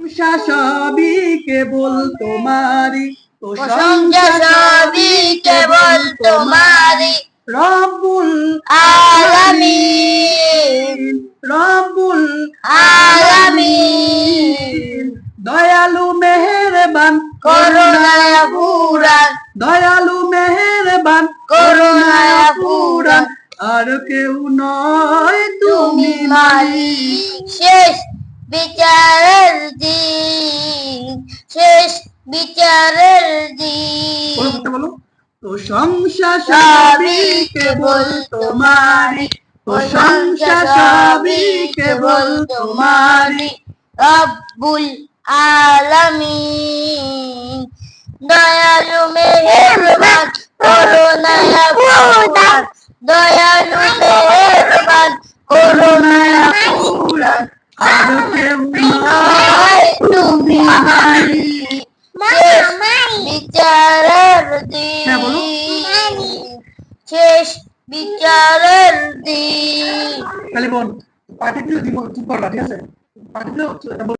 সবই কেবল তোমারই, প্রশংসা সবই কেবল তোমারই, রব্বুল আলামিন রব্বুল আলামিন। দয়ালু মেহেরবান করুণায় পুরাণ, দয়ালু মেহেরবান করুণায় পুরাণ, আর কেউ নয় তুমি তুমি মালিক। শেষ বিচারের দিন, শেষ বিচারের দিন। বলো প্রশংসা সবই কেবল তোমারই, প্রশংসা সবই কেবল তোমারই, রব্বুল আলামিন। দয়ালু মেহেরবান করুণায় পুরাণ, দয়ালু মেহেরবান করুণায় পুরাণ, আর কেউ নয় তুমি মালিক। শেষ বিচারের হ্যাঁ, বলো। দিন, শেষ বিচারের দিন। খালি বল পাঠিয়ে দিব, চুপ করবা, ঠিক আছে? পাঠিয়ে